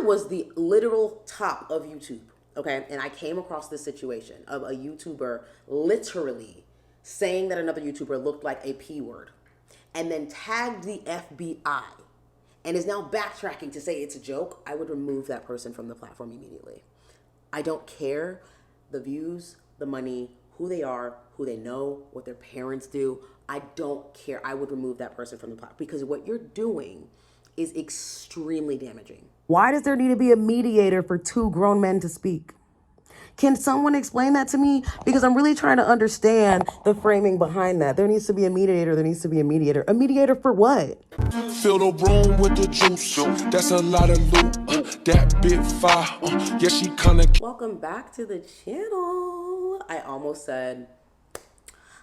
was the literal top of YouTube, okay? And I came across this situation of a YouTuber literally saying that another YouTuber looked like a P word and then tagged the FBI and is now backtracking to say it's a joke. I would remove that person from the platform immediately. I don't care the views, the money, who they are, who they know, what their parents do. I don't care. I would remove that person from the platform because what you're doing is extremely damaging. Why does there need to be a mediator for two grown men to speak? Can someone explain that to me? Because I'm really trying to understand the framing behind that. There needs to be a mediator. There needs to be a mediator. A mediator for what? Fill the room with the juice. That's a lot of loot. That bit fire. Yeah, she kinda. Welcome back to the channel. I almost said,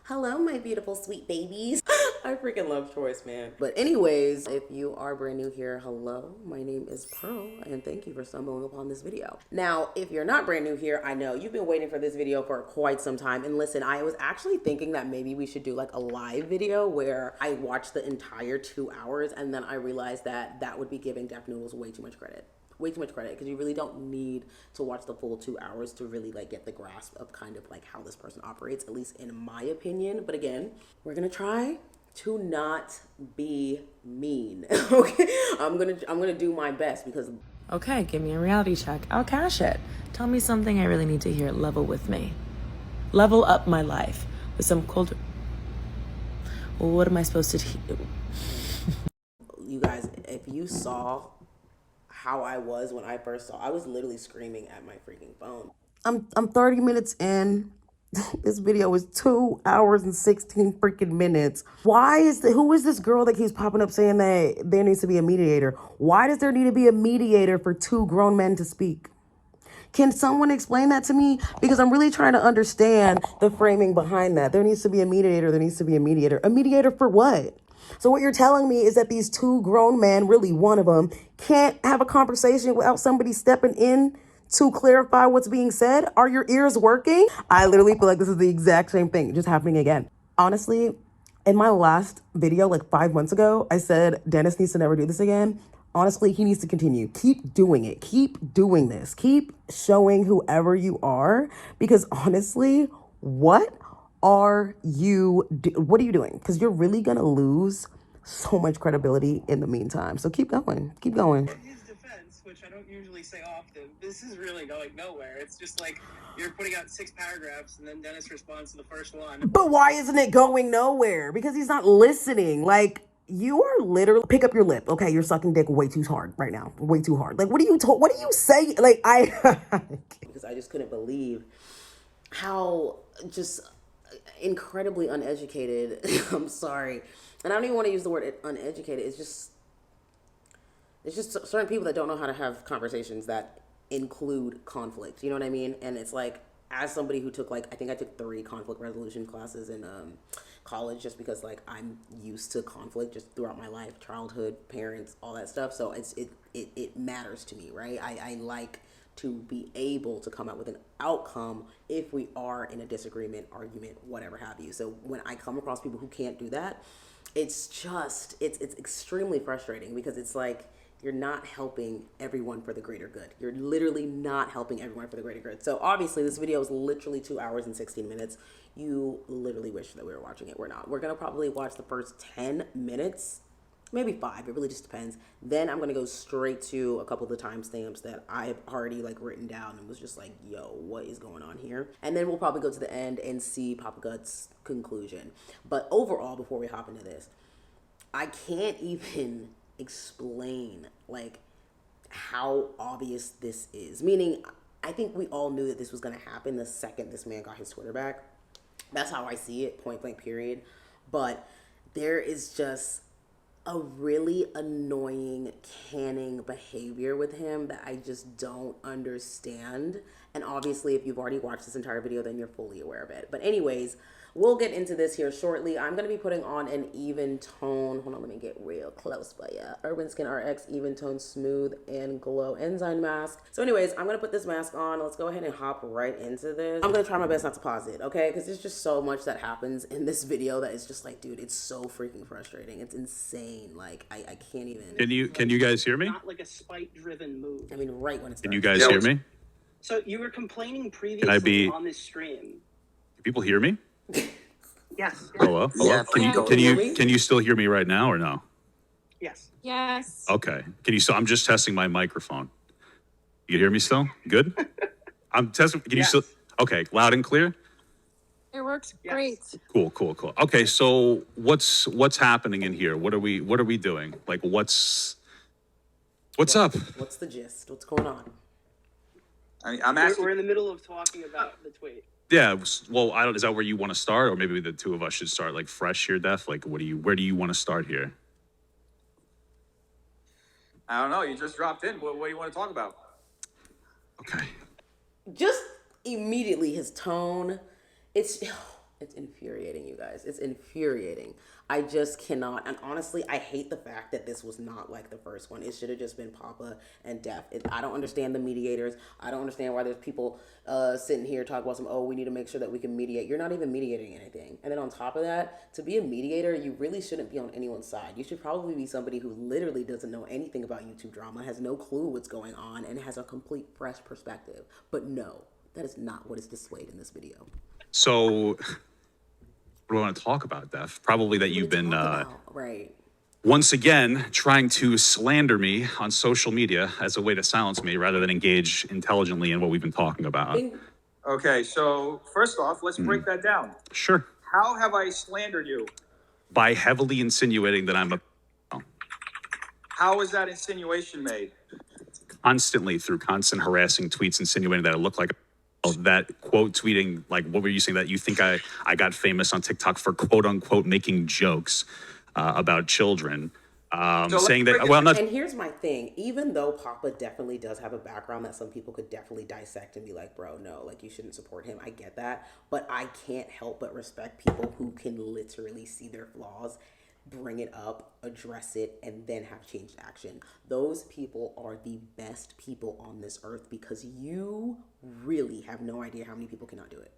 hello, my beautiful sweet babies. I freaking love Taurus, man. But anyways, if you are brand new here, hello, my name is Pearl, and thank you for stumbling upon this video. Now, if you're not brand new here, I know you've been waiting for this video for quite some time. And listen, I was actually thinking that maybe we should do like a live video where I watch the entire 2 hours, and then I realized that that would be giving Deaf Noodles way too much credit. Way too much credit, because you really don't need to watch the full 2 hours to really like get the grasp of kind of like how this person operates, at least in my opinion. But again, we're gonna try to not be mean. Okay, I'm gonna do my best because okay, give me a reality check. I'll cash it. Tell me something I really need to hear. Level with me. Level up my life with some cold. Well, what am I supposed to do? You guys, if you saw how I was when I first saw, I was literally screaming at my freaking phone. I'm 30 minutes in. This video is 2 hours and 16 freaking minutes. Who is this girl that keeps popping up saying that there needs to be a mediator? Why does there need to be a mediator for two grown men to speak? Can someone explain that to me? Because I'm really trying to understand the framing behind that. There needs to be a mediator. There needs to be a mediator. A mediator for what? So what you're telling me is that these two grown men, really one of them, can't have a conversation without somebody stepping in to clarify what's being said? Are your ears working? I literally feel like this is the exact same thing just happening again. Honestly, in my last video, like 5 months ago, I said Dennis needs to never do this again. Honestly, he needs to continue. Keep doing it. Keep doing this. Keep showing whoever you are. Because honestly, what are you doing? Because you're really going to lose so much credibility in the meantime. So keep going. Keep going. In his defense, which I don't usually say often, this is really going nowhere. It's just like you're putting out 6 paragraphs and then Dennis responds to the first one. But why isn't it going nowhere? Because he's not listening. Like, you are literally, pick up your lip. Okay, you're sucking dick way too hard right now. Way too hard. Like, what do you say? Like, because I just couldn't believe how just incredibly uneducated. I'm sorry. And I don't even want to use the word uneducated. It's just certain people that don't know how to have conversations that include conflict. You know what I mean? And it's like, as somebody who took I think I took 3 conflict resolution classes in college, just because like I'm used to conflict just throughout my life, childhood, parents, all that stuff. So it matters to me, right? I like to be able to come up with an outcome if we are in a disagreement, argument, whatever have you. So when I come across people who can't do that, it's extremely frustrating, because it's like, you're not helping everyone for the greater good. You're literally not helping everyone for the greater good. So obviously this video is literally 2 hours and 16 minutes. You literally wish that we were watching it. We're not. We're going to probably watch the first 10 minutes, maybe 5. It really just depends. Then I'm going to go straight to a couple of the timestamps that I've already like written down and was just like, yo, what is going on here? And then we'll probably go to the end and see Papa Gut's conclusion. But overall, before we hop into this, I can't even explain like how obvious this is. Meaning, I think we all knew that this was going to happen the second this man got his Twitter back. That's how I see it, point blank period. But there is just a really annoying canning behavior with him that I just don't understand. And obviously, if you've already watched this entire video, then you're fully aware of it. But anyways, we'll get into this here shortly. I'm going to be putting on an even tone. Hold on, let me get real close by ya. Urban Skin RX Even Tone Smooth and Glow Enzyme Mask. So anyways, I'm going to put this mask on. Let's go ahead and hop right into this. I'm going to try my best not to pause it, okay? Because there's just so much that happens in this video that is just like, dude, it's so freaking frustrating. It's insane. Like, I can't even. Can you guys hear me? Not like a spite-driven move. I mean, right when it's Can you guys hear me? So you were complaining previously on this stream. Can people hear me? Yes. Hello? Yeah, Can you still hear me right now or no? Yes. Yes. Okay. Can you still? I'm just testing my microphone. You can hear me still? Good. I'm testing. Can you still? Okay, loud and clear. It works great. Cool. Okay, so what's happening in here? What are we doing? Like what's up? What's the gist? What's going on? I'm asking. We're in the middle of talking about the tweet. Yeah. Well, I don't. Is that where you want to start, or maybe the two of us should start like fresh here, Def? Like, where do you want to start here? I don't know. You just dropped in. What do you want to talk about? Okay. Just immediately his tone, it's infuriating, you guys. It's infuriating. I just cannot. And honestly, I hate the fact that this was not like the first one. It should have just been Papa and Def. I don't understand the mediators. I don't understand why there's people sitting here talking about we need to make sure that we can mediate. You're not even mediating anything. And then on top of that, to be a mediator, you really shouldn't be on anyone's side. You should probably be somebody who literally doesn't know anything about YouTube drama, has no clue what's going on, and has a complete fresh perspective. But no, that is not what is displayed in this video. So, what do I want to talk about, Def? Probably that you've been right. Once again trying to slander me on social media as a way to silence me rather than engage intelligently in what we've been talking about. Okay, so first off, let's break that down. Sure. How have I slandered you? By heavily insinuating that I'm a How is that insinuation made? constantly through constant harassing tweets insinuating that I look like that quote tweeting, like what were you saying, that you think I got famous on TikTok for quote unquote making jokes about children, saying that, well, I'm not. And here's my thing, even though Papa definitely does have a background that some people could definitely dissect and be like, bro, no, like you shouldn't support him. I get that. But I can't help but respect people who can literally see their flaws, bring it up, address it, and then have changed action. Those people are the best people on this earth because you really have no idea how many people cannot do it.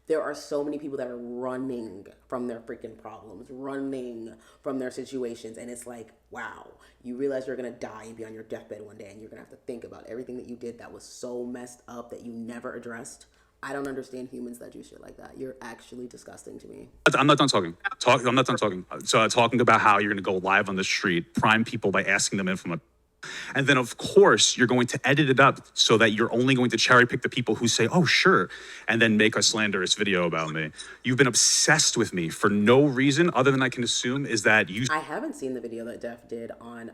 There are so many people that are running from their freaking problems, running from their situations. And it's like, wow, you realize you're going to die and be on your deathbed one day and you're going to have to think about everything that you did that was so messed up that you never addressed. I don't understand humans that do shit like that. You're actually disgusting to me. I'm not done talking. I'm not done talking. So talking about how you're going to go live on the street, prime people by asking them in from a... And then, of course, you're going to edit it up so that you're only going to cherry pick the people who say, oh, sure, and then make a slanderous video about me. You've been obsessed with me for no reason other than I can assume is that you... I haven't seen the video that Def did on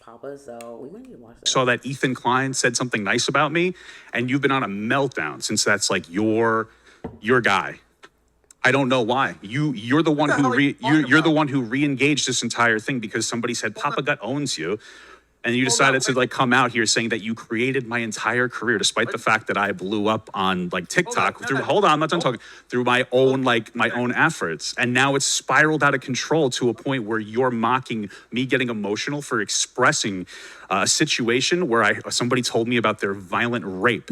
Papa, so we might need to watch that. Saw that Ethan Klein said something nice about me, and you've been on a meltdown since that's like your guy. I don't know why. You're the one who you're the one who re-engaged this entire thing because somebody said Papa Gut owns you, and you decided to like come out here saying that you created my entire career, despite the fact that I blew up on like TikTok through. Hold on, I'm not done talking. Through my own efforts, and now it's spiraled out of control to a point where you're mocking me getting emotional for expressing a situation where somebody told me about their violent rape.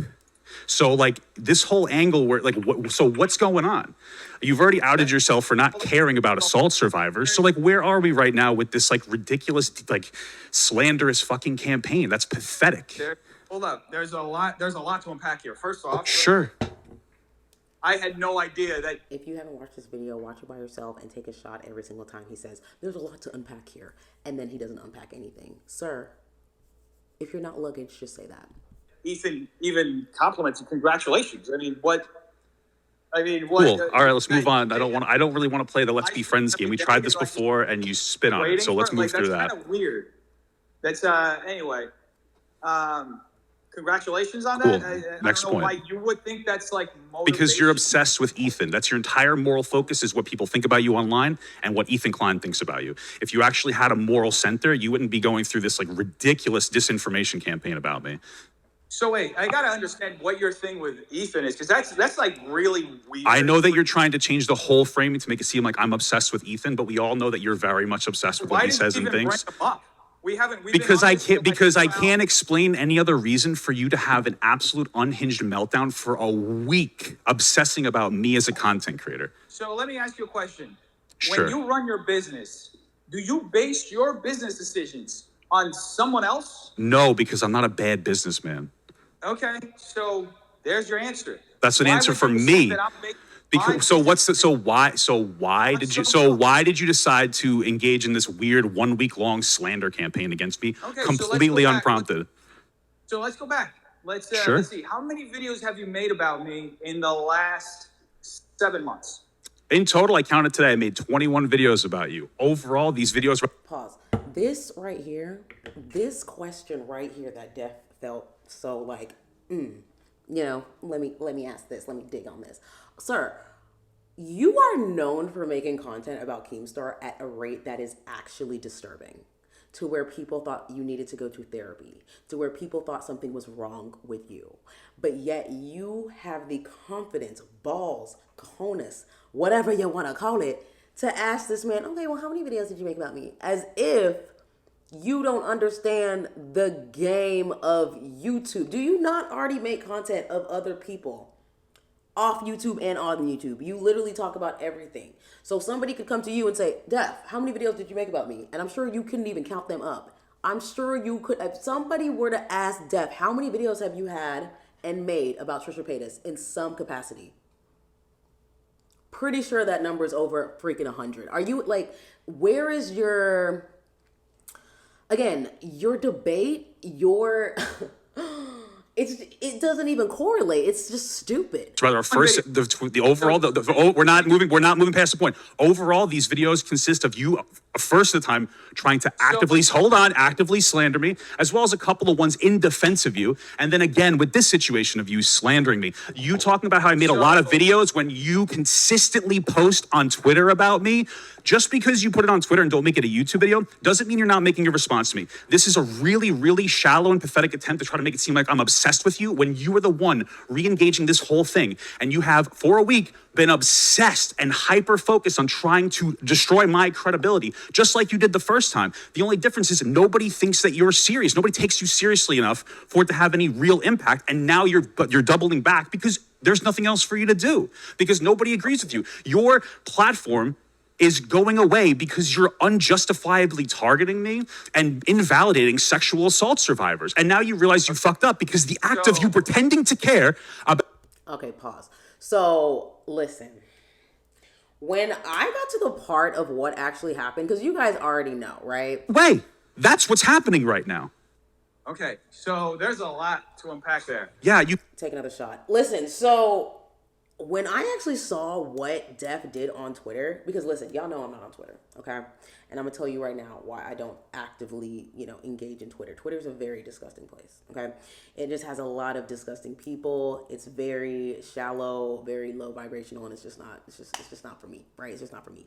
So like this whole angle where like what's going on? You've already outed yourself for not caring about assault survivors. So like where are we right now with this like ridiculous like slanderous fucking campaign? That's pathetic. Hold up. There's a lot to unpack here. First off, sure. I had no idea that... If you haven't watched this video, watch it by yourself and take a shot every single time he says, there's a lot to unpack here. And then he doesn't unpack anything. Sir, if you're not luggage, just say that. Ethan even compliments and congratulations. I mean, what? Cool. All right, let's move on. I don't really want to play the Let's Be Friends game. We tried this before, and you spit on it. So let's move through that. That's kind of weird. That's anyway. Congratulations on that. Cool. Next point. Why you would think that's like motivation. Because you're obsessed with Ethan. That's your entire moral focus is what people think about you online and what Ethan Klein thinks about you. If you actually had a moral center, you wouldn't be going through this like ridiculous disinformation campaign about me. So wait, I gotta understand what your thing with Ethan is, because that's like really weird. I know that you're trying to change the whole framing to make it seem like I'm obsessed with Ethan, but we all know that you're very much obsessed with what he says and Why did you even thinks. bring him up? We've Because been on I this can't for like because I 2 can't hours. explain any other reason for you to have an absolute unhinged meltdown for a week obsessing about me as a content creator. So let me ask you a question. Sure. When you run your business, do you base your business decisions on someone else? No, because I'm not a bad businessman. Okay, so there's your answer. That's an Why answer would for you assume me. that I'm making my Because so what's the why did you decide to engage in this weird 1 week long slander campaign against me Okay, completely so let's go back. unprompted? So let's go back. Sure. Let's see. How many videos have you made about me in the last 7 months? In total, I counted today, I made 21 videos about you. Overall, these videos were Pause. This right here, this question right here that Def felt so like, let me ask this. Let me dig on this. Sir, you are known for making content about Keemstar at a rate that is actually disturbing, to where people thought you needed to go to therapy, to where people thought something was wrong with you. But yet you have the confidence, balls, cojones, whatever you want to call it, to ask this man, okay, well, how many videos did you make about me? As if you don't understand the game of YouTube. Do you not already make content of other people off YouTube and on YouTube? You literally talk about everything. So somebody could come to you and say, Def, how many videos did you make about me? And I'm sure you couldn't even count them up. I'm sure you could, if somebody were to ask Def, how many videos have you had and made about Trisha Paytas in some capacity? Pretty sure that number is over freaking 100. Are you like, where is your, again, your debate, it doesn't even correlate. It's just stupid. rather first the overall we're not moving past the point. Overall, these videos consist of you first of the time trying to actively slander me, as well as a couple of ones in defense of you, and then again with this situation of you slandering me, you talking about how I made a lot of videos when you consistently post on Twitter about me. Just because you put it on Twitter and don't make it a YouTube video doesn't mean you're not making a response to me. This is a really, really shallow and pathetic attempt to try to make it seem like I'm obsessed with you when you are the one re-engaging this whole thing. And you have, for a week, been obsessed and hyper-focused on trying to destroy my credibility, just like you did the first time. The only difference is nobody thinks that you're serious. Nobody takes you seriously enough for it to have any real impact. And now you're doubling back because there's nothing else for you to do, because nobody agrees with you. Your platform is going away because you're unjustifiably targeting me and invalidating sexual assault survivors. And now you realize you fucked up because the act of you pretending to care about... Okay, pause. So, listen. When I got to the part of what actually happened, because you guys already know, right? Wait, that's what's happening right now. Okay, so there's a lot to unpack there. Yeah, you... Take another shot. Listen, so when I actually saw what Def did on Twitter, because listen, y'all know I'm not on Twitter, okay? And I'm gonna tell you right now why I don't actively, engage in Twitter. Twitter's a very disgusting place, okay? It just has a lot of disgusting people. It's very shallow, very low vibrational, and it's just not for me, right? It's just not for me.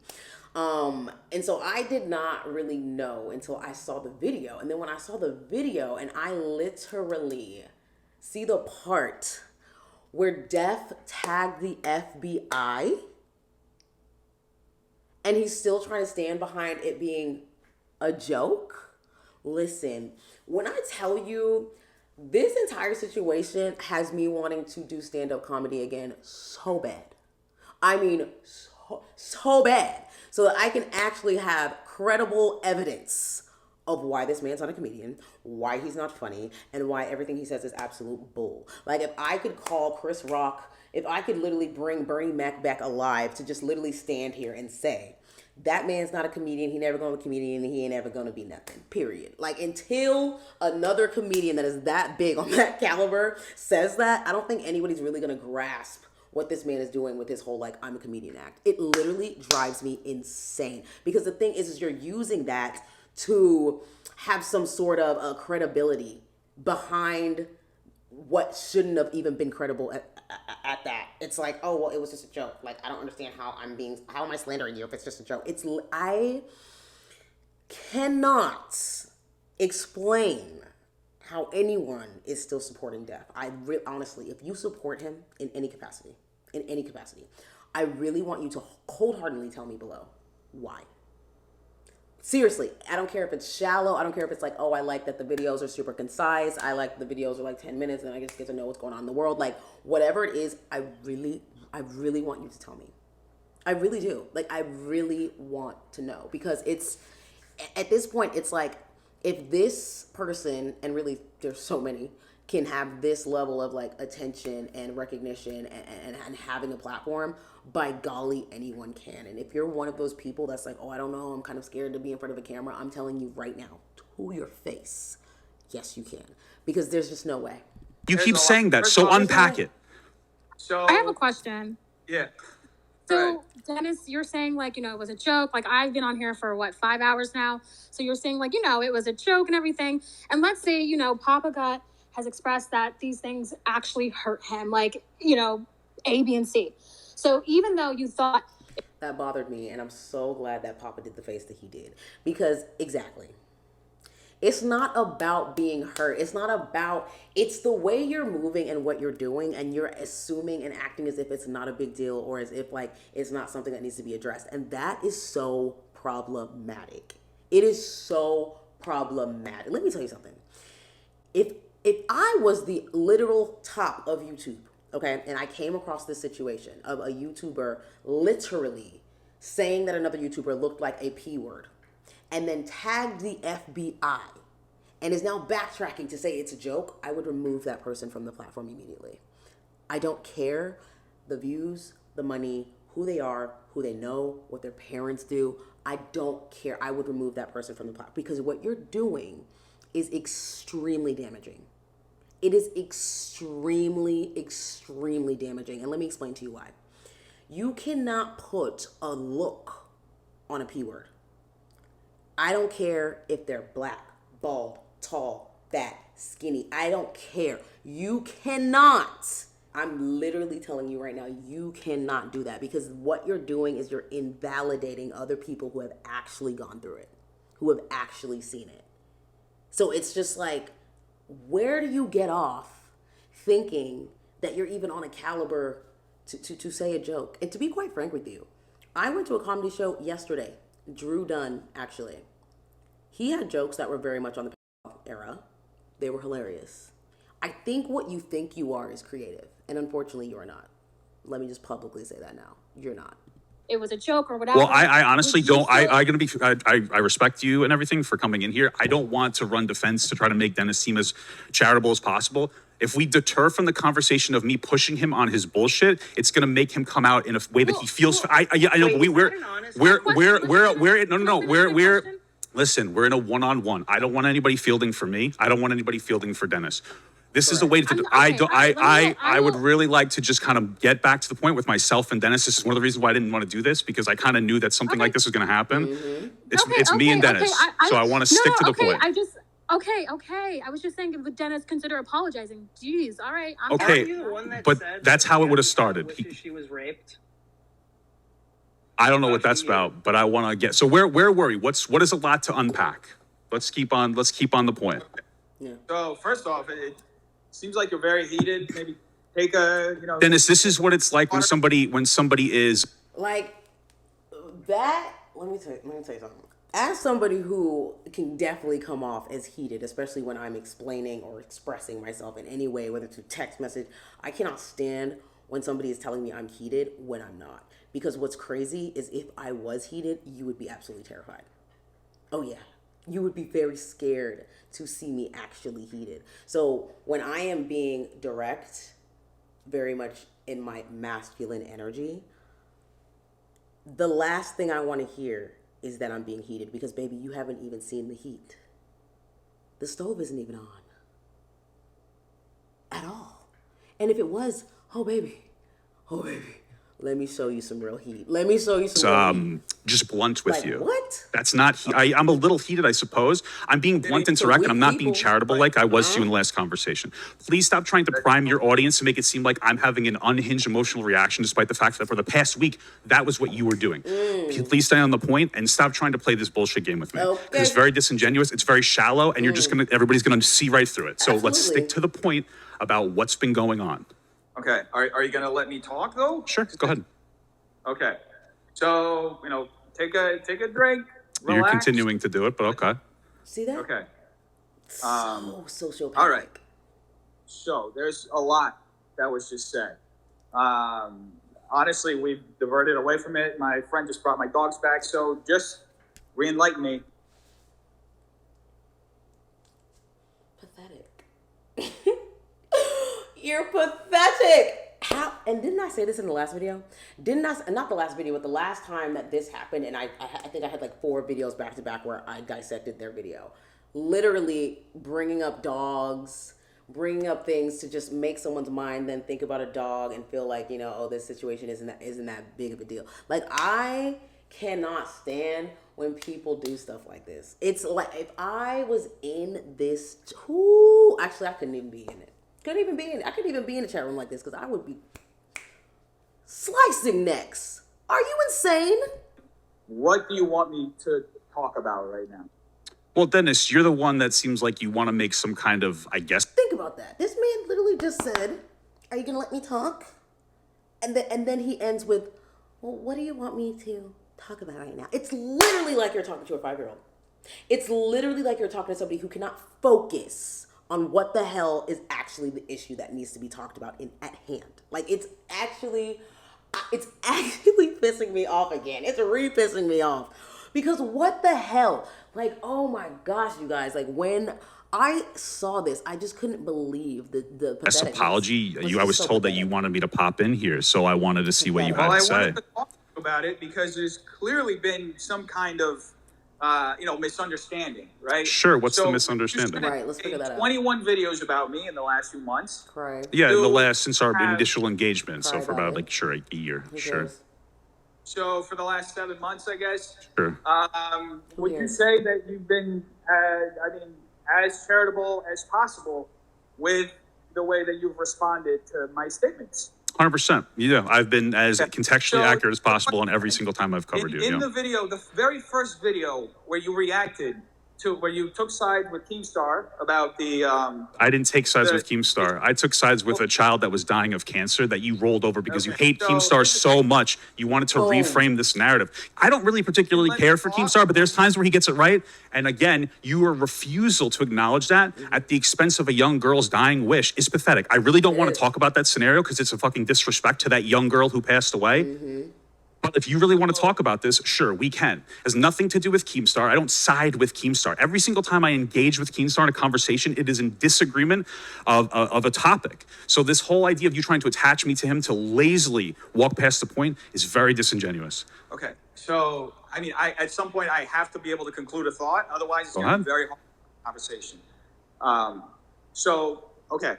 And so I did not really know until I saw the video. And then when I saw the video and I literally see the part where Def tagged the FBI and he's still trying to stand behind it being a joke. Listen, when I tell you this entire situation has me wanting to do stand-up comedy again so bad. I mean, so bad. So that I can actually have credible evidence of why this man's not a comedian, why he's not funny, and why everything he says is absolute bull. Like, if I could call Chris Rock, if I could literally bring Bernie Mac back alive to just literally stand here and say, that man's not a comedian, he never gonna be a comedian, and he ain't ever gonna be nothing, period. Like, until another comedian that is that big on that caliber says that, I don't think anybody's really gonna grasp what this man is doing with his whole, like, I'm a comedian act. It literally drives me insane. Because the thing is you're using that to have some sort of credibility behind what shouldn't have even been credible at that. It's like, oh, well, it was just a joke. Like, I don't understand how am I slandering you if it's just a joke? I cannot explain how anyone is still supporting death. Honestly, if you support him in any capacity, I really want you to cold-heartedly tell me below why. Seriously, I don't care if it's shallow. I don't care if it's like, oh, I like that the videos are super concise. I like the videos are like 10 minutes and I just get to know what's going on in the world. Like, whatever it is, I really want you to tell me. I really do. Like, I really want to know, because it's, at this point, it's like, if this person, and really there's so many, can have this level of like attention and recognition and having a platform, by golly, anyone can. And if you're one of those people that's like, oh, I don't know, I'm kind of scared to be in front of a camera, I'm telling you right now, to your face, yes, you can. Because there's just no way. You keep saying that, so unpack it. So I have a question. Yeah. So, Dennis, you're saying, like, you know, it was a joke. Like, I've been on here for, 5 hours now. So you're saying, like, you know, it was a joke and everything. And let's say, you know, Papa Gut has expressed that these things actually hurt him. Like, you know, A, B, and C. So even though you thought... That bothered me, and I'm so glad that Papa did the face that he did. Because, exactly. It's not about being hurt. It's the way you're moving and what you're doing, and you're assuming and acting as if it's not a big deal, or as if like it's not something that needs to be addressed. And that is so problematic. It is so problematic. Let me tell you something. If I was the literal top of YouTube, okay, and I came across this situation of a YouTuber literally saying that another YouTuber looked like a P word, and then tagged the FBI and is now backtracking to say it's a joke, I would remove that person from the platform immediately. I don't care the views, the money, who they are, who they know, what their parents do. I don't care. I would remove that person from the platform, because what you're doing is extremely damaging. It is extremely, extremely damaging. And let me explain to you why. You cannot put a look on a P word. I don't care if they're black, bald, tall, fat, skinny. I don't care. You cannot. I'm literally telling you right now, you cannot do that, because what you're doing is you're invalidating other people who have actually gone through it, who have actually seen it. So it's just like, where do you get off thinking that you're even on a caliber to say a joke? And to be quite frank with you, I went to a comedy show yesterday. Drew Dunn, actually. He had jokes that were very much on the era. They were hilarious. I think what you think you are is creative, and unfortunately you are not. Let me just publicly say that now. You're not. It was a joke or whatever. Well, I honestly don't. I respect you and everything for coming in here. I don't want to run defense to try to make Dennis seem as charitable as possible. If we deter from the conversation of me pushing him on his bullshit, it's going to make him come out in a way that he feels. I know, but listen, we're in a one-on-one. I don't want anybody fielding for me. I don't want anybody fielding for Dennis. This is the way to. I would really like to just kind of get back to the point with myself and Dennis. This is one of the reasons why I didn't want to do this, because I kind of knew that something like this was going to happen. Mm-hmm. It's me and Dennis, so I want to stick to the point. Okay. I was just saying, would Dennis consider apologizing? Jeez, all right. Okay, but that's how it would have started. She was raped. I don't know what that's about, but I want to get. So where were we? What is a lot to unpack? Let's keep on the point. Yeah. So first off, it seems like you're very heated. Maybe take a, Dennis, this is what it's like when somebody is like that. Let me tell you something. As somebody who can definitely come off as heated, especially when I'm explaining or expressing myself in any way, whether through text message, I cannot stand when somebody is telling me I'm heated when I'm not. Because what's crazy is if I was heated, you would be absolutely terrified. Oh yeah. You would be very scared to see me actually heated. So when I am being direct, very much in my masculine energy, the last thing I want to hear is that I'm being heated, because baby, you haven't even seen the heat. The stove isn't even on at all. And if it was, oh baby, Let me show you some real heat. Let me show you some real heat. Just blunt with Like, you. what? That's not. I'm a little heated, I suppose. I'm being blunt and direct, and I'm not being charitable like I was to you in the last conversation. Please stop trying to prime your audience to make it seem like I'm having an unhinged emotional reaction, despite the fact that for the past week that was what you were doing. Please stay on the point and stop trying to play this bullshit game with me. Okay. It's very disingenuous. It's very shallow, and you're just everybody's gonna see right through it. So let's Absolutely. stick to the point about what's been going on. Okay. Are you gonna let me talk though? Sure, go ahead. Okay. So, take a drink. You're Relax. continuing to do it, but okay. See that? Okay. So sociopathic. All right. So there's a lot that was just said. Honestly, we've diverted away from it. My friend just brought my dogs back, so just re-enlighten me. Pathetic. You're pathetic. How? And didn't I say this in the last video? Not the last video, but the last time that this happened, and I think I had like 4 videos back to back where I dissected their video. Literally bringing up dogs, bringing up things to just make someone's mind then think about a dog and feel like, oh, this situation isn't that big of a deal. Like, I cannot stand when people do stuff like this. It's like, if I was in this, actually I couldn't even be in it. I couldn't even be in a chat room like this because I would be slicing necks. Are you insane? What do you want me to talk about right now? Well, Dennis, you're the one that seems like you want to make some kind of, I guess. Think about that. This man literally just said, "Are you gonna let me talk?" And then he ends with, "Well, what do you want me to talk about right now?" It's literally like you're talking to a 5-year-old. It's literally like you're talking to somebody who cannot focus on what the hell is actually the issue that needs to be talked about at hand. Like, it's actually pissing me off again. It's re-pissing me off. Because what the hell? Like, oh my gosh, you guys. Like, when I saw this, I just couldn't believe the As pathetic. apology, I was told that you wanted me to pop in here, so I wanted to see what you had Well, I to say. wanted to talk to you about it because there's clearly been some kind of, misunderstanding, right? Sure, what's the So, misunderstanding? Right, let's figure that out. 21 videos about me in the last few months. Cry. Yeah, You since our have- initial engagement, so Cry for about about it. a year, Who sure. cares? So for the last 7 months, I guess. Sure. Would you cares? say that you've been, as charitable as possible with the way that you've responded to my statements? 100%. Yeah, I've been as contextually So- accurate as possible on every single time I've covered you. In Yeah. the video, the very first video where you reacted to, where you took sides with Keemstar about the, I didn't take sides with Keemstar. I took sides with a child that was dying of cancer that you rolled over because you Okay, hate so Keemstar here's the so thing. much. You wanted to Oh. reframe this narrative. I don't really particularly Let care me for talk. Keemstar, but there's times where he gets it right. And again, your refusal to acknowledge that at the expense of a young girl's dying wish is pathetic. I really don't want is. to talk about that scenario because it's a fucking disrespect to that young girl who passed away. But if you really want to talk about this, sure, we can. It has nothing to do with Keemstar. I don't side with Keemstar. Every single time I engage with Keemstar in a conversation, it is in disagreement of a topic. So this whole idea of you trying to attach me to him to lazily walk past the point is very disingenuous. okay. So, at some point I have to be able to conclude a thought. Otherwise, it's Go going to ahead. be very hard conversation. Okay.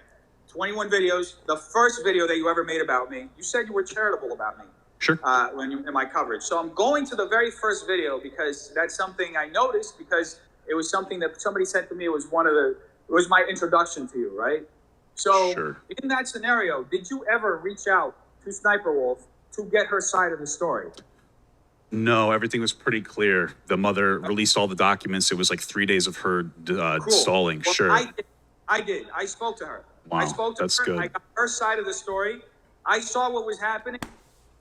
21 videos. The first video that you ever made about me, you said you were charitable about me. Sure. In my coverage. So I'm going to the very first video because that's something I noticed because it was something that somebody sent to me. It was my introduction to you, right? So Sure. in that scenario, did you ever reach out to Sniper Wolf to get her side of the story? No, everything was pretty clear. The mother released all the documents. It was like 3 days of her stalling. Well, Sure. I did. I spoke to her. Wow, I spoke to that's her. good. I got her side of the story. I saw what was happening.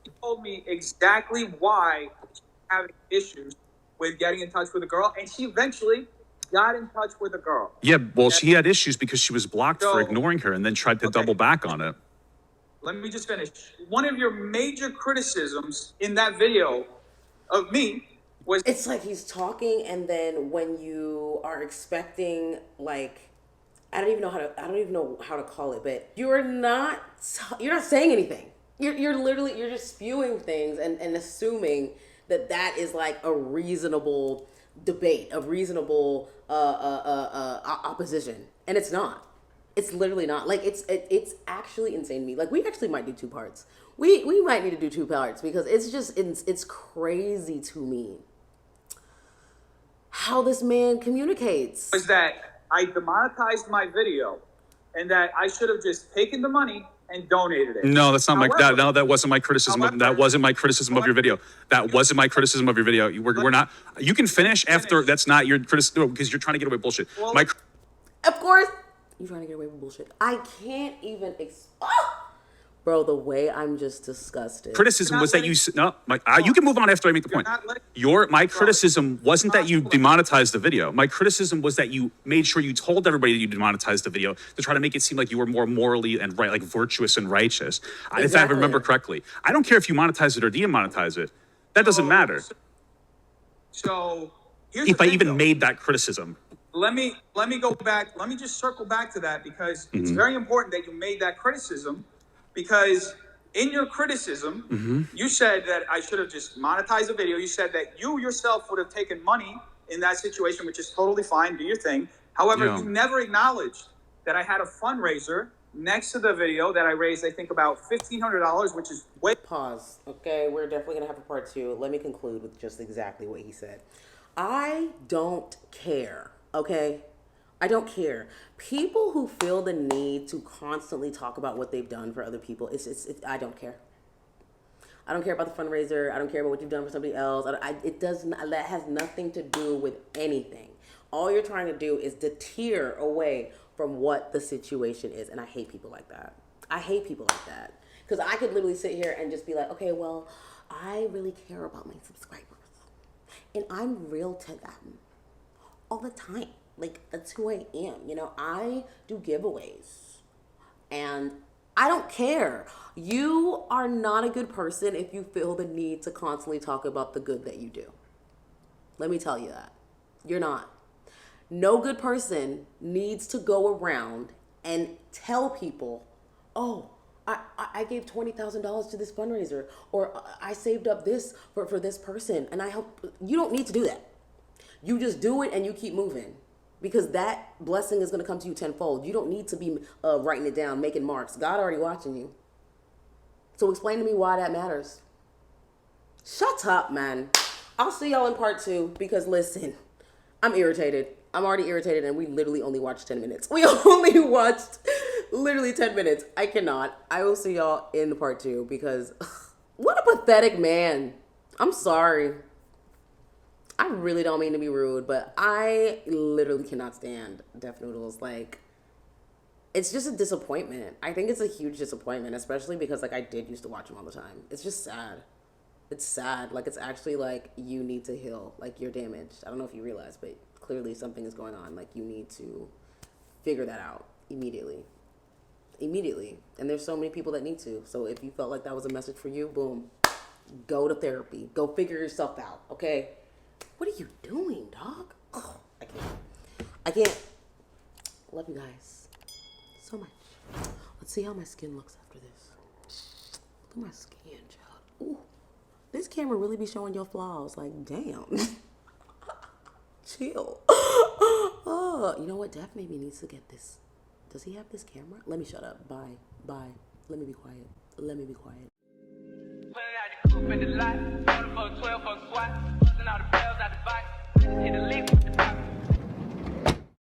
She told me exactly why she was having issues with getting in touch with a girl, and she eventually got in touch with a girl. Yeah, well, she had issues because she was blocked for So- ignoring her and then tried to Okay. double back on it. Let me just finish. One of your major criticisms in that video of me was It's like he's talking, and then when you are expecting, like, I don't even know how to call it, but you're not saying anything. You're just spewing things and assuming that is like a reasonable debate, a reasonable opposition, and it's not. It's literally not. Like, it's actually insane to me. Like, we actually might do 2 parts. We might need to do 2 parts because it's crazy to me how this man communicates. Was that I demonetized my video, and that I should have just taken the money and donated it. No, that's not However, that wasn't my criticism. however, That wasn't my criticism of your video. That wasn't my criticism of your video. We're not. You can finish after. That's not your criticism because you're trying to get away with bullshit. Well, Of course, you're trying to get away with bullshit. I can't even. Bro, the way I'm just disgusted. Criticism was that you you can move on after I make the point. My criticism wasn't that you demonetized the video. My criticism was that you made sure you told everybody that you demonetized the video to try to make it seem like you were more morally and right, like virtuous and righteous. Exactly. If I remember correctly, I don't care if you monetize it or demonetize it. That doesn't matter. So here's if the I thing, even though. made that criticism. Let me go back. Let me just circle back to that because it's very important that you made that criticism. Because in your criticism, you said that I should have just monetized the video. You said that you yourself would have taken money in that situation, which is totally fine. Do your thing. However, you never acknowledged that I had a fundraiser next to the video that I raised, I think, about $1,500, which is way... Pause. Okay, we're definitely going to have a part 2. Let me conclude with just exactly what he said. I don't care, okay? I don't care. People who feel the need to constantly talk about what they've done for other people, I don't care. I don't care about the fundraiser. I don't care about what you've done for somebody else. That has nothing to do with anything. All you're trying to do is deter away from what the situation is. And I hate people like that. I hate people like that. Because I could literally sit here and just be like, okay, well, I really care about my subscribers. And I'm real to them all the time. Like, that's who I am. You know, I do giveaways. And I don't care. You are not a good person if you feel the need to constantly talk about the good that you do. Let me tell you that. You're not. No good person needs to go around and tell people, oh, I gave $20,000 to this fundraiser, or I saved up this for this person, and I help. You don't need to do that. You just do it and you keep moving. Because that blessing is going to come to you tenfold. You don't need to be writing it down, making marks. God already watching you. So explain to me why that matters. Shut up, man. I'll see y'all in part 2 because listen, I'm irritated. I'm already irritated and we literally only watched 10 minutes. We only watched literally 10 minutes. I cannot. I will see y'all in part 2 because what a pathetic man. I'm sorry. I really don't mean to be rude, but I literally cannot stand Def Noodles. Like, it's just a disappointment. I think it's a huge disappointment, especially because, like, I did used to watch him all the time. It's just sad. It's sad. Like, it's actually, like, you need to heal. Like, you're damaged. I don't know if you realize, but clearly something is going on. Like, you need to figure that out immediately. Immediately. And there's so many people that need to. So if you felt like that was a message for you, boom. Go to therapy. Go figure yourself out, okay? What are you doing, dog? Oh, I can't. Love you guys so much. Let's see how my skin looks after this. Look at my skin, child. Ooh, this camera really be showing your flaws. Like, damn. Chill. Oh, you know what? Def maybe needs to get this. Does he have this camera? Let me shut up. Bye. Let me be quiet. Let me be quiet. Put it out the coupe in the lot, 12 for a squat, busting all the bells out the box, hit the lick with the